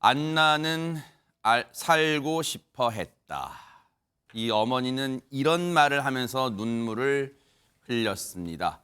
안나는 살고 싶어 했다. 이 어머니는 이런 말을 하면서 눈물을 흘렸습니다.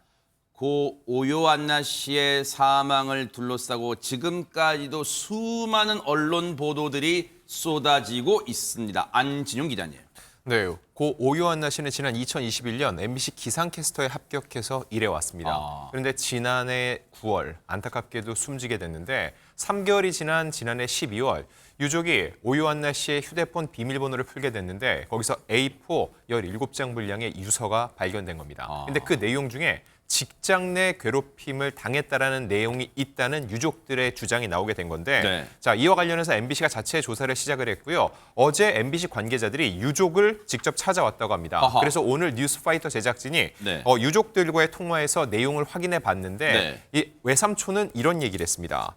고 오요 안나 씨의 사망을 둘러싸고 지금까지도 수많은 언론 보도들이 쏟아지고 있습니다. 안진용 기자님. 네, 고 오요한나 씨는 지난 2021년 MBC 기상캐스터에 합격해서 일해왔습니다. 그런데 지난해 9월 안타깝게도 숨지게 됐는데 3개월이 지난 지난해 12월 유족이 오요한나 씨의 휴대폰 비밀번호를 풀게 됐는데 거기서 A4 17장 분량의 유서가 발견된 겁니다. 근데 그 내용 중에 직장 내 괴롭힘을 당했다라는 내용이 있다는 유족들의 주장이 나오게 된 건데 네. 자, 이와 관련해서 MBC가 자체 조사를 시작을 했고요. 어제 MBC 관계자들이 유족을 직접 찾아왔다고 합니다. 아하. 그래서 오늘 뉴스파이터 제작진이 네. 유족들과의 통화에서 내용을 확인해 봤는데 네. 이 외삼촌은 이런 얘기를 했습니다.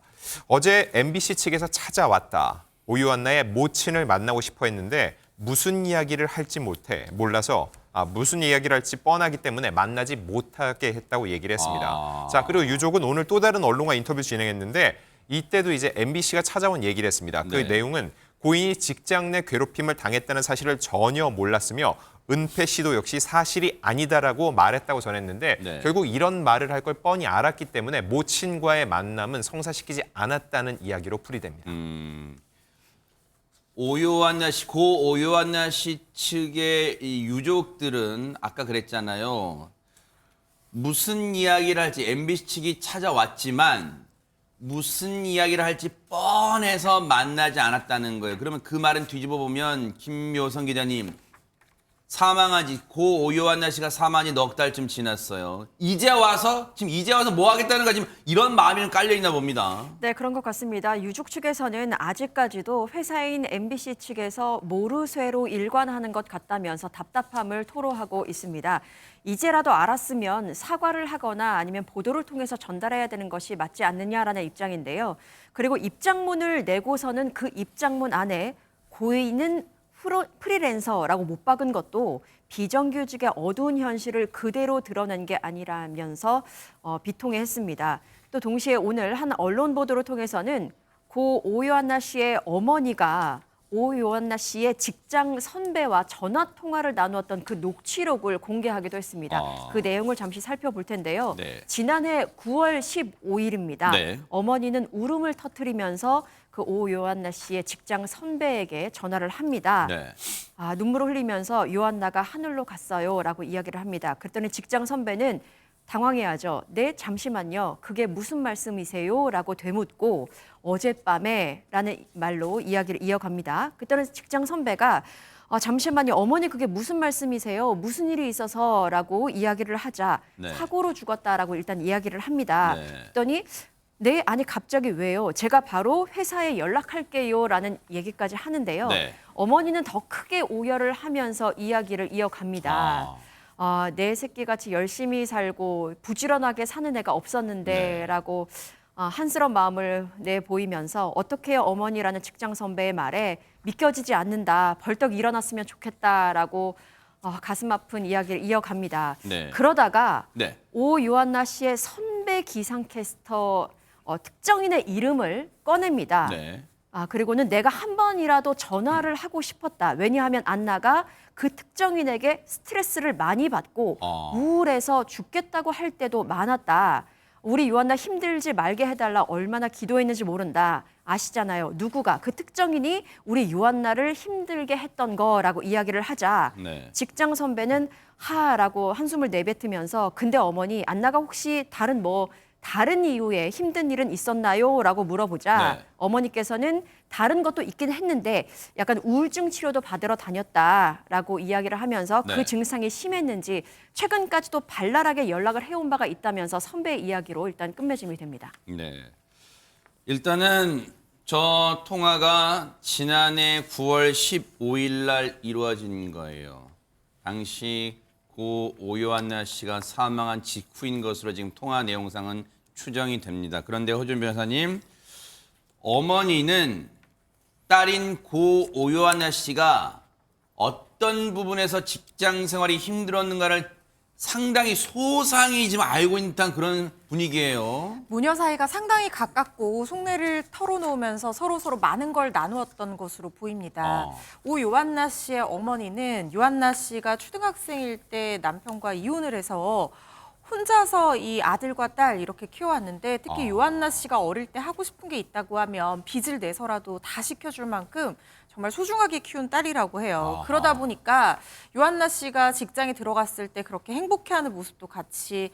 어제 MBC 측에서 찾아왔다. 오유한나의 모친을 만나고 싶어 했는데 무슨 이야기를 할지 몰라서 무슨 이야기를 할지 뻔하기 때문에 만나지 못하게 했다고 얘기를 했습니다. 자, 그리고 유족은 오늘 또 다른 언론과 인터뷰 진행했는데 이때도 이제 MBC가 찾아온 얘기를 했습니다. 그 네. 내용은 고인이 직장 내 괴롭힘을 당했다는 사실을 전혀 몰랐으며 은폐 씨도 역시 사실이 아니다라고 말했다고 전했는데 네. 결국 이런 말을 할 걸 뻔히 알았기 때문에 모친과의 만남은 성사시키지 않았다는 이야기로 풀이됩니다. 오요한나 씨, 고 오요한나 씨 측의 이 유족들은 아까 그랬잖아요. 무슨 이야기를 할지 MBC 측이 찾아왔지만 무슨 이야기를 할지 뻔해서 만나지 않았다는 거예요. 그러면 그 말은 뒤집어 보면 김묘성 기자님, 사망한 지 고 오요한나 씨가 사망한 지 넉 달쯤 지났어요. 이제 와서 뭐 하겠다는 거 지금 이런 마음이 깔려 있나 봅니다. 네, 그런 것 같습니다. 유족 측에서는 아직까지도 회사인 MBC 측에서 모르쇠로 일관하는 것 같다면서 답답함을 토로하고 있습니다. 이제라도 알았으면 사과를 하거나 아니면 보도를 통해서 전달해야 되는 것이 맞지 않느냐라는 입장인데요. 그리고 입장문을 내고서는 그 입장문 안에 고인은 프리랜서라고 못 박은 것도 비정규직의 어두운 현실을 그대로 드러낸 게 아니라면서 비통해했습니다. 또 동시에 오늘 한 언론 보도를 통해서는 고 오요한나 씨의 어머니가 오요한나 씨의 직장 선배와 전화 통화를 나누었던 그 녹취록을 공개하기도 했습니다. 그 내용을 잠시 살펴볼 텐데요. 네. 지난해 9월 15일입니다. 네. 어머니는 울음을 터뜨리면서 그 오요한나 씨의 직장 선배에게 전화를 합니다. 네. 눈물을 흘리면서 요한나가 하늘로 갔어요라고 이야기를 합니다. 그랬더니 직장 선배는 당황해하죠. 네, 잠시만요. 그게 무슨 말씀이세요? 라고 되묻고 어젯밤에라는 말로 이야기를 이어갑니다. 그때는 직장 선배가 잠시만요. 어머니 그게 무슨 말씀이세요? 무슨 일이 있어서? 라고 이야기를 하자 네. 사고로 죽었다라고 일단 이야기를 합니다. 네. 그랬더니 네, 아니 갑자기 왜요? 제가 바로 회사에 연락할게요 라는 얘기까지 하는데요. 네. 어머니는 더 크게 오열을 하면서 이야기를 이어갑니다. 내 새끼같이 열심히 살고 부지런하게 사는 애가 없었는데 네. 라고 한스러운 마음을 내보이면서 어떻게 어머니라는 직장 선배의 말에 믿겨지지 않는다. 벌떡 일어났으면 좋겠다라고 가슴 아픈 이야기를 이어갑니다. 네. 그러다가 네. 오요한나 씨의 선배 기상캐스터 특정인의 이름을 꺼냅니다. 네. 그리고는 내가 한 번이라도 전화를 하고 싶었다. 왜냐하면 안나가 그 특정인에게 스트레스를 많이 받고 우울해서 죽겠다고 할 때도 많았다. 우리 요한나 힘들지 말게 해달라 얼마나 기도했는지 모른다. 아시잖아요. 누구가 그 특정인이 우리 요한나를 힘들게 했던 거라고 이야기를 하자 네. 직장 선배는 하라고 한숨을 내뱉으면서 근데 어머니 안나가 혹시 다른 이유에 힘든 일은 있었나요? 라고 물어보자 네. 어머니께서는 다른 것도 있긴 했는데 약간 우울증 치료도 받으러 다녔다라고 이야기를 하면서 네. 그 증상이 심했는지 최근까지도 발랄하게 연락을 해온 바가 있다면서 선배의 이야기로 일단 끝맺음이 됩니다. 네. 일단은 저 통화가 지난해 9월 15일 날 이루어진 거예요. 당시 고 오요한나 씨가 사망한 직후인 것으로 지금 통화 내용상은 추정이 됩니다. 그런데 허준 변호사님, 어머니는 딸인 고 오요한나 씨가 어떤 부분에서 직장 생활이 힘들었는가를 상당히 소상히 지금 알고 있는 듯한 그런 분위기예요. 모녀 사이가 상당히 가깝고 속내를 털어놓으면서 서로서로 많은 걸 나누었던 것으로 보입니다. 오 요한나 씨의 어머니는 요한나 씨가 초등학생일 때 남편과 이혼을 해서 혼자서 이 아들과 딸 이렇게 키워왔는데 특히 요한나 씨가 어릴 때 하고 싶은 게 있다고 하면 빚을 내서라도 다 시켜줄 만큼 정말 소중하게 키운 딸이라고 해요. 그러다 보니까 요한나 씨가 직장에 들어갔을 때 그렇게 행복해하는 모습도 같이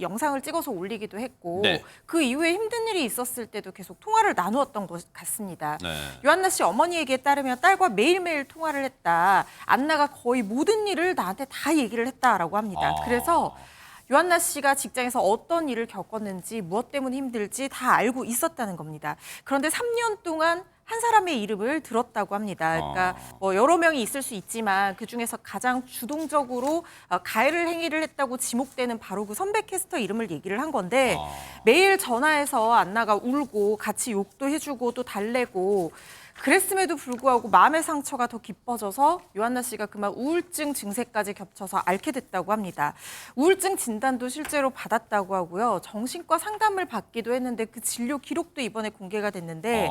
영상을 찍어서 올리기도 했고 네. 그 이후에 힘든 일이 있었을 때도 계속 통화를 나누었던 것 같습니다. 네. 요한나 씨 어머니 얘기에 따르면 딸과 매일매일 통화를 했다. 안나가 거의 모든 일을 나한테 다 얘기를 했다라고 합니다. 그래서 요한나 씨가 직장에서 어떤 일을 겪었는지 무엇 때문에 힘들지 다 알고 있었다는 겁니다. 그런데 3년 동안 한 사람의 이름을 들었다고 합니다. 그러니까 뭐 여러 명이 있을 수 있지만 그중에서 가장 주동적으로 가해를 행위를 했다고 지목되는 바로 그 선배 캐스터 이름을 얘기를 한 건데 매일 전화해서 안나가 울고 같이 욕도 해주고 또 달래고 그랬음에도 불구하고 마음의 상처가 더 깊어져서 요한나 씨가 그만 우울증 증세까지 겹쳐서 앓게 됐다고 합니다. 우울증 진단도 실제로 받았다고 하고요. 정신과 상담을 받기도 했는데 그 진료 기록도 이번에 공개가 됐는데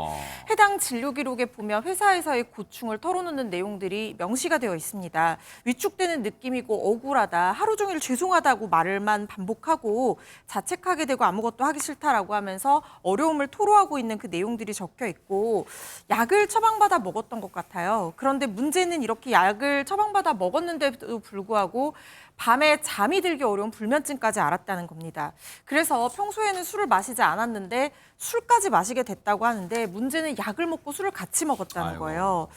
해당 진료 기록에 보면 회사에서의 고충을 털어놓는 내용들이 명시가 되어 있습니다. 위축되는 느낌이고 억울하다, 하루 종일 죄송하다고 말을만 반복하고 자책하게 되고 아무것도 하기 싫다라고 하면서 어려움을 토로하고 있는 그 내용들이 적혀 있고 약을 처방받아 먹었던 것 같아요. 그런데 문제는 이렇게 약을 처방받아 먹었는데도 불구하고 밤에 잠이 들기 어려운 불면증까지 앓았다는 겁니다. 그래서 평소에는 술을 마시지 않았는데 술까지 마시게 됐다고 하는데 문제는 약을 먹고 술을 같이 먹었다는 거예요.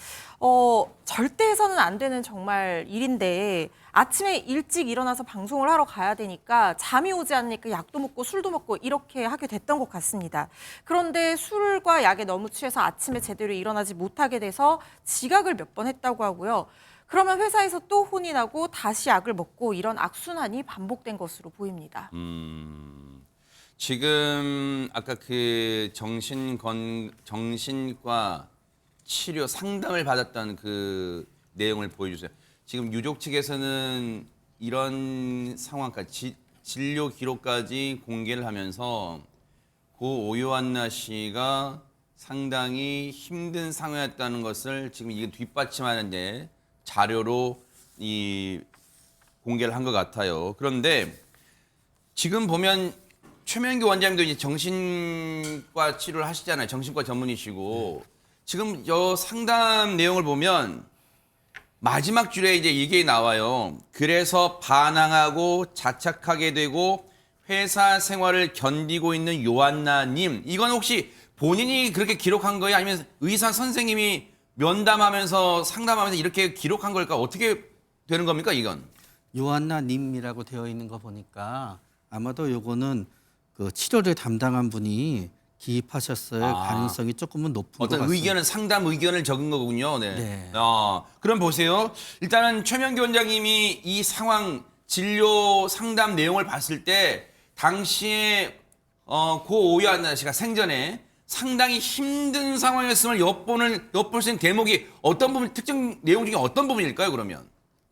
절대 해서는 안 되는 정말 일인데 아침에 일찍 일어나서 방송을 하러 가야 되니까 잠이 오지 않으니까 약도 먹고 술도 먹고 이렇게 하게 됐던 것 같습니다. 그런데 술과 약에 너무 취해서 아침에 제대로 일어나지 못하게 돼서 지각을 몇 번 했다고 하고요. 그러면 회사에서 또 혼이 나고 다시 약을 먹고 이런 악순환이 반복된 것으로 보입니다. 지금 아까 그 정신과 치료 상담을 받았다는 그 내용을 보여주세요. 지금 유족 측에서는 이런 상황까지 진료 기록까지 공개를 하면서 고 오요한나 씨가 상당히 힘든 상황이었다는 것을 지금 이게 뒷받침하는데 자료로 공개를 한 것 같아요. 그런데 지금 보면 최명규 원장님도 이제 정신과 치료를 하시잖아요. 정신과 전문이시고 지금 저 상담 내용을 보면 마지막 줄에 이제 이게 나와요. 그래서 반항하고 자책하게 되고 회사 생활을 견디고 있는 요한나님. 이건 혹시 본인이 그렇게 기록한 거예요? 아니면 의사 선생님이 면담하면서 상담하면서 이렇게 기록한 걸까? 어떻게 되는 겁니까, 이건? 요한나 님이라고 되어 있는 거 보니까 아마도 요거는 그 치료를 담당한 분이 기입하셨을 가능성이 조금은 높은 것 어떤 같습니다. 의견은 상담 의견을 적은 거군요. 네. 네. 그럼 보세요. 일단은 최명규 원장님이 이 상황 진료 상담 내용을 봤을 때 당시에 고 오요한나 씨가 생전에 상당히 힘든 상황이었음을 엿볼 수 있는 대목이 어떤 부분, 특정 내용 중에 어떤 부분일까요, 그러면?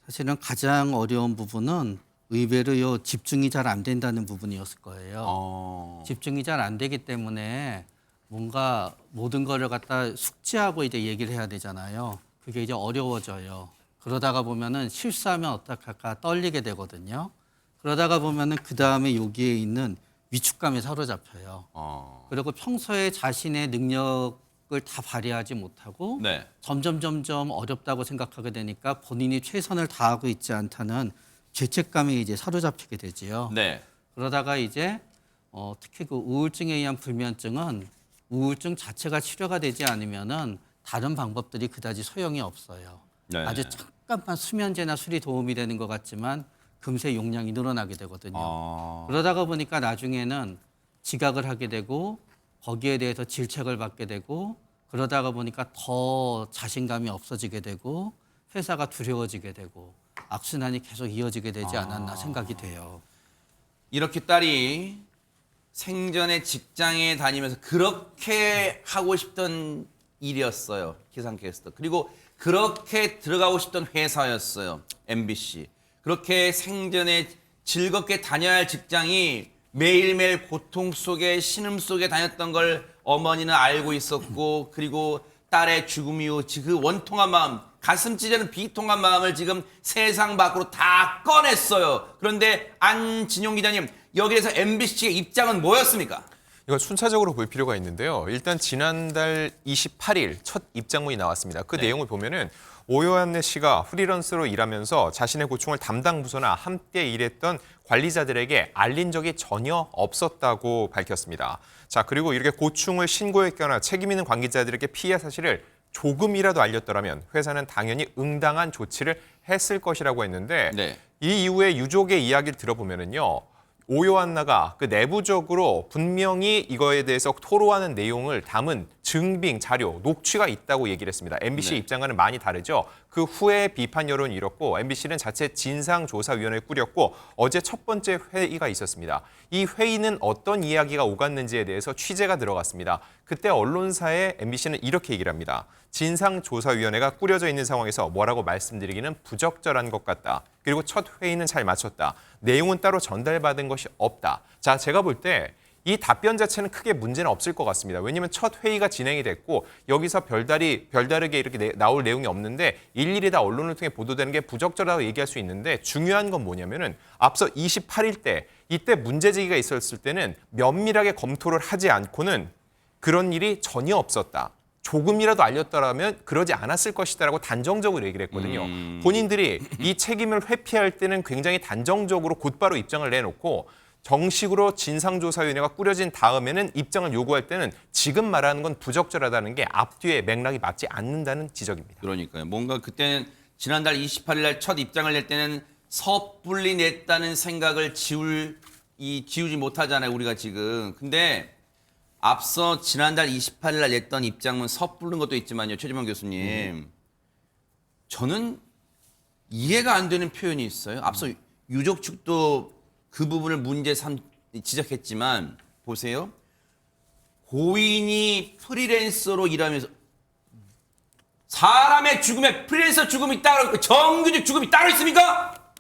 사실은 가장 어려운 부분은 의외로 요 집중이 잘 안 된다는 부분이었을 거예요. 집중이 잘 안 되기 때문에 뭔가 모든 거를 갖다 숙지하고 이제 얘기를 해야 되잖아요. 그게 이제 어려워져요. 그러다가 보면은 실수하면 어떡할까 떨리게 되거든요. 그러다가 보면은 그 다음에 여기에 있는 위축감에 사로잡혀요. 그리고 평소에 자신의 능력을 다 발휘하지 못하고 네. 점점 어렵다고 생각하게 되니까 본인이 최선을 다하고 있지 않다는 죄책감에 이제 사로잡히게 되지요. 네. 그러다가 이제 특히 그 우울증에 의한 불면증은 우울증 자체가 치료가 되지 않으면은 다른 방법들이 그다지 소용이 없어요. 네. 아주 잠깐만 수면제나 술이 도움이 되는 것 같지만 금세 용량이 늘어나게 되거든요. 그러다가 보니까 나중에는 지각을 하게 되고 거기에 대해서 질책을 받게 되고 그러다가 보니까 더 자신감이 없어지게 되고 회사가 두려워지게 되고 악순환이 계속 이어지게 되지 않았나 생각이 돼요. 이렇게 딸이 생전에 직장에 다니면서 그렇게 하고 싶던 일이었어요. 기상캐스터. 그리고 그렇게 들어가고 싶던 회사였어요. MBC. 그렇게 생전에 즐겁게 다녀야 할 직장이 매일매일 고통 속에 신음 속에 다녔던 걸 어머니는 알고 있었고 그리고 딸의 죽음 이후 그 원통한 마음 가슴 찢어는 비통한 마음을 지금 세상 밖으로 다 꺼냈어요. 그런데 안진용 기자님 여기에서 MBC 측의 입장은 뭐였습니까? 이걸 순차적으로 볼 필요가 있는데요. 일단 지난달 28일 첫 입장문이 나왔습니다. 그 내용을 보면은 오요한네 씨가 프리랜서로 일하면서 자신의 고충을 담당 부서나 함께 일했던 관리자들에게 알린 적이 전혀 없었다고 밝혔습니다. 자, 그리고 이렇게 고충을 신고했거나 책임 있는 관계자들에게 피해 사실을 조금이라도 알렸더라면 회사는 당연히 응당한 조치를 했을 것이라고 했는데 네. 이 이후에 유족의 이야기를 들어보면은요. 오요한나가 그 내부적으로 분명히 이거에 대해서 토로하는 내용을 담은 증빙, 자료, 녹취가 있다고 얘기를 했습니다. MBC 네. 입장과는 많이 다르죠. 그 후에 비판 여론이 일었고 MBC는 자체 진상조사위원회를 꾸렸고 어제 첫 번째 회의가 있었습니다. 이 회의는 어떤 이야기가 오갔는지에 대해서 취재가 들어갔습니다. 그때 언론사에 MBC는 이렇게 얘기를 합니다. 진상조사위원회가 꾸려져 있는 상황에서 뭐라고 말씀드리기는 부적절한 것 같다. 그리고 첫 회의는 잘 마쳤다. 내용은 따로 전달받은 것이 없다. 자, 제가 볼 때 이 답변 자체는 크게 문제는 없을 것 같습니다. 왜냐하면 첫 회의가 진행이 됐고 여기서 별다르게 이렇게 나올 내용이 없는데 일일이 다 언론을 통해 보도되는 게 부적절하다고 얘기할 수 있는데 중요한 건 뭐냐면은 앞서 28일 때 이때 문제제기가 있었을 때는 면밀하게 검토를 하지 않고는 그런 일이 전혀 없었다. 조금이라도 알렸더라면 그러지 않았을 것이다라고 단정적으로 얘기를 했거든요. 본인들이 이 책임을 회피할 때는 굉장히 단정적으로 곧바로 입장을 내놓고 정식으로 진상조사위원회가 꾸려진 다음에는 입장을 요구할 때는 지금 말하는 건 부적절하다는 게 앞뒤의 맥락이 맞지 않는다는 지적입니다. 그러니까요. 뭔가 그때는 지난달 28일 날 첫 입장을 낼 때는 섣불리 냈다는 생각을 지우지 못하잖아요. 우리가 지금. 근데 앞서 지난달 28일 날 냈던 입장문 섣부른 것도 있지만요. 최지만 교수님. 저는 이해가 안 되는 표현이 있어요. 앞서 유족 측도 그 부분을 지적했지만 보세요. 고인이 프리랜서로 일하면서 사람의 죽음에 프리랜서 죽음이 따로 있고 정규직 죽음이 따로 있습니까?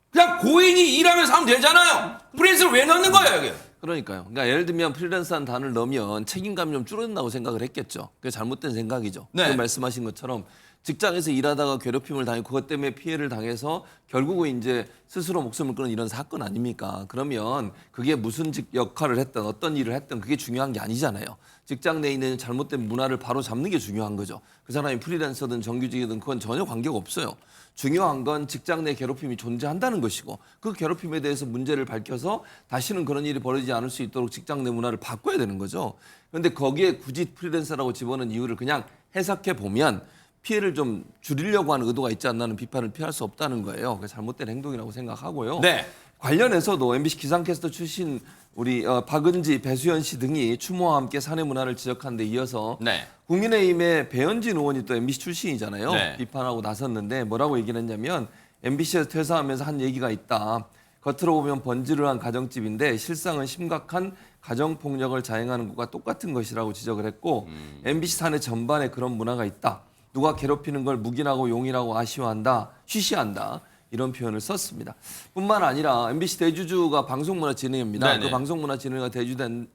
그냥 고인이 일하면서 하면 되잖아요. 프리랜서를 왜 넣는 거예요, 여기? 그러니까요. 그러니까 예를 들면 프리랜서라는 단어를 넣으면 책임감이 좀 줄어든다고 생각을 했겠죠. 그게 잘못된 생각이죠. 네. 지금 말씀하신 것처럼 직장에서 일하다가 괴롭힘을 당하고 그것 때문에 피해를 당해서 결국은 이제 스스로 목숨을 끊은 이런 사건 아닙니까? 그러면 그게 무슨 역할을 했든 어떤 일을 했든 그게 중요한 게 아니잖아요. 직장 내에 있는 잘못된 문화를 바로 잡는 게 중요한 거죠. 그 사람이 프리랜서든 정규직이든 그건 전혀 관계가 없어요. 중요한 건 직장 내 괴롭힘이 존재한다는 것이고 그 괴롭힘에 대해서 문제를 밝혀서 다시는 그런 일이 벌어지지 않을 수 있도록 직장 내 문화를 바꿔야 되는 거죠. 그런데 거기에 굳이 프리랜서라고 집어넣은 이유를 그냥 해석해 보면 피해를 좀 줄이려고 하는 의도가 있지 않나는 비판을 피할 수 없다는 거예요. 그게 잘못된 행동이라고 생각하고요. 네. 관련해서도 MBC 기상캐스터 출신 우리 박은지, 배수연 씨 등이 추모와 함께 사내 문화를 지적한 데 이어서 네. 국민의힘의 배현진 의원이 또 MBC 출신이잖아요. 네. 비판하고 나섰는데 뭐라고 얘기를 했냐면 MBC에서 퇴사하면서 한 얘기가 있다. 겉으로 보면 번지르한 가정집인데 실상은 심각한 가정폭력을 자행하는 것과 똑같은 것이라고 지적을 했고 MBC 사내 전반에 그런 문화가 있다. 누가 괴롭히는 걸 묵인하고 용인하고 아쉬워한다, 쉬쉬한다. 이런 표현을 썼습니다. 뿐만 아니라 MBC 대주주가 방송문화진흥회입니다. 네네. 그 방송문화진흥회가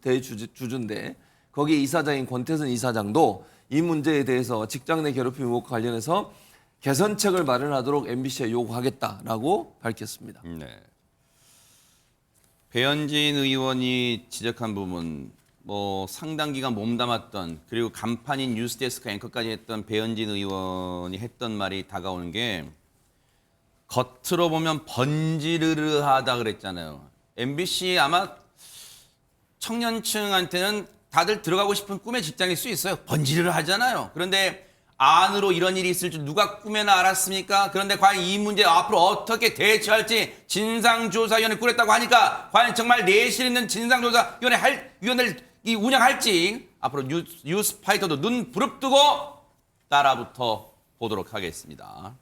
대주주인데 거기에 이사장인 권태선 이사장도 이 문제에 대해서 직장 내 괴롭힘 의혹과 관련해서 개선책을 마련하도록 MBC에 요구하겠다라고 밝혔습니다. 네. 배현진 의원이 지적한 부분, 상당 기간 몸담았던 그리고 간판인 뉴스데스크 앵커까지 했던 배현진 의원이 했던 말이 다가오는 게 겉으로 보면 번지르르하다 그랬잖아요. MBC 아마 청년층한테는 다들 들어가고 싶은 꿈의 직장일 수 있어요. 번지르르하잖아요. 그런데 안으로 이런 일이 있을 줄 누가 꿈에나 알았습니까? 그런데 과연 이 문제 앞으로 어떻게 대처할지 진상조사위원회 꾸렸다고 하니까 과연 정말 내실 있는 진상조사위원회를 운영할지 앞으로 뉴스파이터도 눈 부릅뜨고 따라붙어 보도록 하겠습니다.